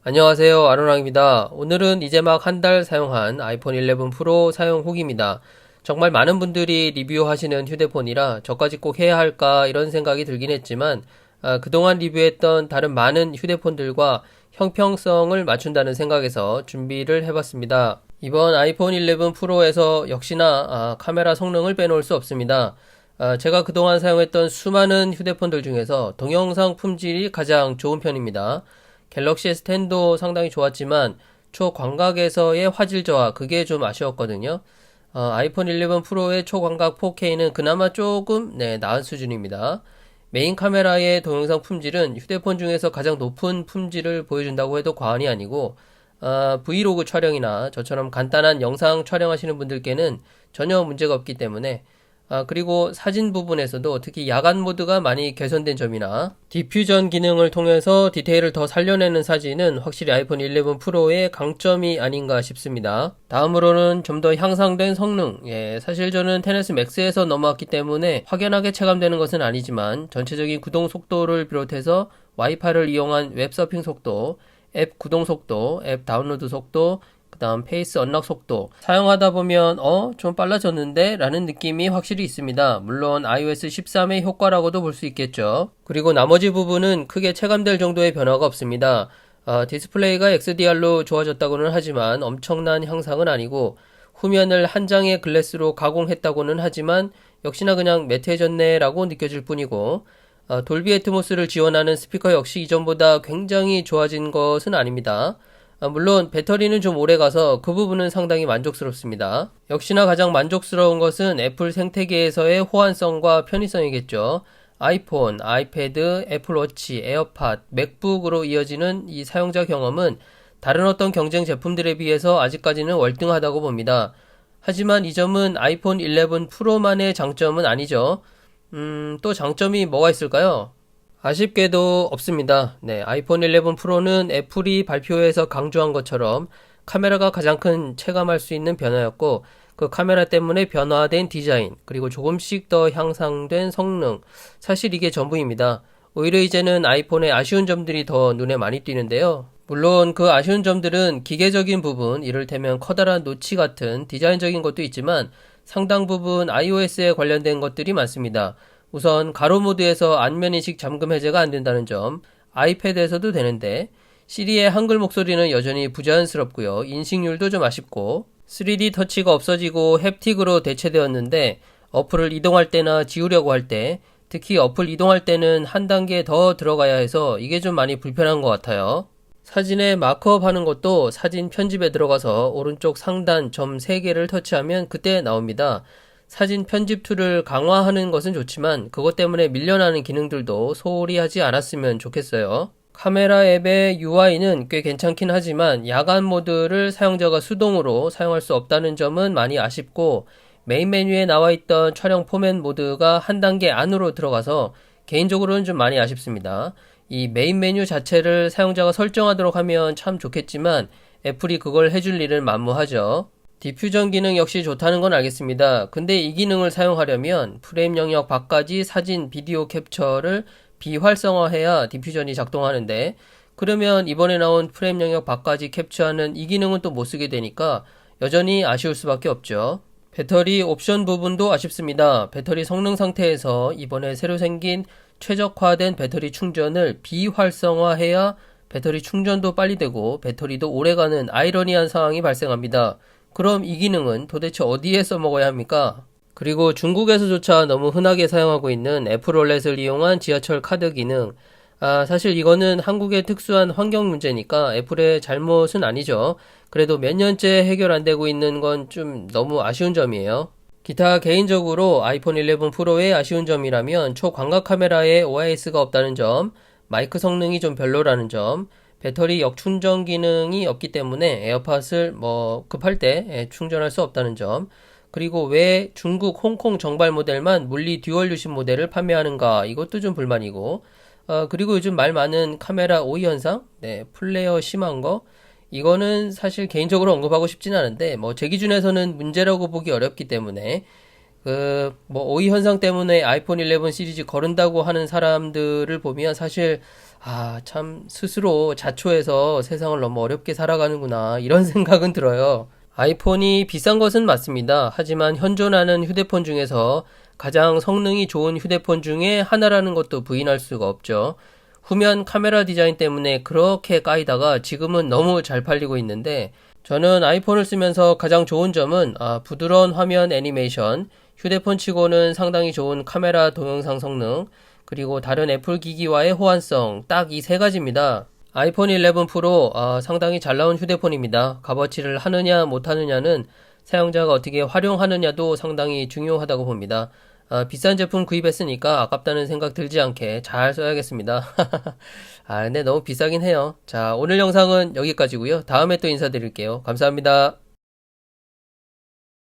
안녕하세요. 아로랑입니다. 오늘은 이제 막 한 달 사용한 아이폰 11 프로 사용 후기입니다. 정말 많은 분들이 리뷰하시는 휴대폰이라 저까지 꼭 해야 할까 이런 생각이 들긴 했지만 그동안 리뷰했던 다른 많은 휴대폰들과 형평성을 맞춘다는 생각에서 준비를 해봤습니다. 이번 아이폰 11 프로에서 역시나 카메라 성능을 빼놓을 수 없습니다. 제가 그동안 사용했던 수많은 휴대폰들 중에서 동영상 품질이 가장 좋은 편입니다. 갤럭시 S10도 상당히 좋았지만 초광각에서의 화질 저하 그게 좀 아쉬웠거든요. 아이폰 11 프로의 초광각 4K는 그나마 조금 나은 수준입니다. 메인 카메라의 동영상 품질은 휴대폰 중에서 가장 높은 품질을 보여준다고 해도 과언이 아니고 브이로그 촬영이나 저처럼 간단한 영상 촬영하시는 분들께는 전혀 문제가 없기 때문에 그리고 사진 부분에서도 특히 야간 모드가 많이 개선된 점이나 디퓨전 기능을 통해서 디테일을 더 살려내는 사진은 확실히 아이폰 11 프로의 강점이 아닌가 싶습니다. 다음으로는 좀 더 향상된 성능. 사실 저는 10S Max에서 넘어왔기 때문에 확연하게 체감되는 것은 아니지만 전체적인 구동 속도를 비롯해서 와이파이를 이용한 웹 서핑 속도, 앱 구동 속도, 앱 다운로드 속도, 그 다음 페이스 언락 속도 사용하다 보면 좀 빨라졌는데 라는 느낌이 확실히 있습니다. 물론 iOS 13의 효과라고도 볼 수 있겠죠. 그리고 나머지 부분은 크게 체감될 정도의 변화가 없습니다. 디스플레이가 XDR로 좋아졌다고는 하지만 엄청난 향상은 아니고 후면을 한 장의 글래스로 가공했다고는 하지만 역시나 그냥 매트해졌네 라고 느껴질 뿐이고 돌비 애트모스를 지원하는 스피커 역시 이전보다 굉장히 좋아진 것은 아닙니다. 물론 배터리는 좀 오래 가서 그 부분은 상당히 만족스럽습니다. 역시나 가장 만족스러운 것은 애플 생태계에서의 호환성과 편의성이겠죠. 아이폰, 아이패드, 애플워치, 에어팟, 맥북으로 이어지는 이 사용자 경험은 다른 어떤 경쟁 제품들에 비해서 아직까지는 월등하다고 봅니다. 하지만 이 점은 아이폰 11 프로만의 장점은 아니죠. 또 장점이 뭐가 있을까요? 아쉽게도 없습니다. 아이폰 11 프로는 애플이 발표해서 강조한 것처럼 카메라가 가장 큰 체감할 수 있는 변화였고 그 카메라 때문에 변화된 디자인 그리고 조금씩 더 향상된 성능 사실 이게 전부입니다. 오히려 이제는 아이폰의 아쉬운 점들이 더 눈에 많이 띄는데요. 물론 그 아쉬운 점들은 기계적인 부분 이를테면 커다란 노치 같은 디자인적인 것도 있지만 상당 부분 iOS에 관련된 것들이 많습니다. 우선 가로 모드에서 안면인식 잠금 해제가 안 된다는 점, 아이패드에서도 되는데 시리의 한글 목소리는 여전히 부자연스럽고요. 인식률도 좀 아쉽고 3D 터치가 없어지고 햅틱으로 대체되었는데 어플을 이동할 때나 지우려고 할 때 특히 어플 이동할 때는 한 단계 더 들어가야 해서 이게 좀 많이 불편한 것 같아요. 사진에 마크업 하는 것도 사진 편집에 들어가서 오른쪽 상단 점 3개를 터치하면 그때 나옵니다. 사진 편집 툴을 강화하는 것은 좋지만 그것 때문에 밀려나는 기능들도 소홀히 하지 않았으면 좋겠어요. 카메라 앱의 UI는 꽤 괜찮긴 하지만 야간 모드를 사용자가 수동으로 사용할 수 없다는 점은 많이 아쉽고 메인 메뉴에 나와 있던 촬영 포맷 모드가 한 단계 안으로 들어가서 개인적으로는 좀 많이 아쉽습니다. 이 메인 메뉴 자체를 사용자가 설정하도록 하면 참 좋겠지만 애플이 그걸 해줄 일은 만무하죠. 디퓨전 기능 역시 좋다는 건 알겠습니다. 근데 이 기능을 사용하려면 프레임 영역 밖까지 사진, 비디오 캡처를 비활성화해야 디퓨전이 작동하는데 그러면 이번에 나온 프레임 영역 밖까지 캡처하는 이 기능은 또 못 쓰게 되니까 여전히 아쉬울 수밖에 없죠. 배터리 옵션 부분도 아쉽습니다. 배터리 성능 상태에서 이번에 새로 생긴 최적화된 배터리 충전을 비활성화해야 배터리 충전도 빨리 되고 배터리도 오래가는 아이러니한 상황이 발생합니다. 그럼 이 기능은 도대체 어디에 써먹어야 합니까? 그리고 중국에서조차 너무 흔하게 사용하고 있는 애플월렛을 이용한 지하철 카드 기능. 사실 이거는 한국의 특수한 환경 문제니까 애플의 잘못은 아니죠. 그래도 몇 년째 해결 안 되고 있는 건 좀 너무 아쉬운 점이에요. 기타 개인적으로 아이폰 11 프로의 아쉬운 점이라면 초광각 카메라에 OIS가 없다는 점, 마이크 성능이 좀 별로라는 점, 배터리 역충전 기능이 없기 때문에 에어팟을 급할 때 충전할 수 없다는 점, 그리고 왜 중국, 홍콩 정발 모델만 물리 듀얼 유심 모델을 판매하는가 이것도 좀 불만이고 그리고 요즘 말 많은 카메라 오이 현상, 플레어 심한 거 이거는 사실 개인적으로 언급하고 싶진 않은데 제 기준에서는 문제라고 보기 어렵기 때문에 뭐, 오이 현상 때문에 아이폰 11 시리즈 거른다고 하는 사람들을 보면 사실, 참, 스스로 자초해서 세상을 너무 어렵게 살아가는구나, 이런 생각은 들어요. 아이폰이 비싼 것은 맞습니다. 하지만 현존하는 휴대폰 중에서 가장 성능이 좋은 휴대폰 중에 하나라는 것도 부인할 수가 없죠. 후면 카메라 디자인 때문에 그렇게 까이다가 지금은 너무 잘 팔리고 있는데, 저는 아이폰을 쓰면서 가장 좋은 점은 부드러운 화면 애니메이션, 휴대폰 치고는 상당히 좋은 카메라 동영상 성능, 그리고 다른 애플 기기와의 호환성, 딱 이 세 가지입니다. 아이폰 11 프로 상당히 잘 나온 휴대폰입니다. 값어치를 하느냐 못하느냐는 사용자가 어떻게 활용하느냐도 상당히 중요하다고 봅니다. 비싼 제품 구입했으니까 아깝다는 생각 들지 않게 잘 써야겠습니다. 근데 너무 비싸긴 해요. 자, 오늘 영상은 여기까지고요. 다음에 또 인사드릴게요. 감사합니다.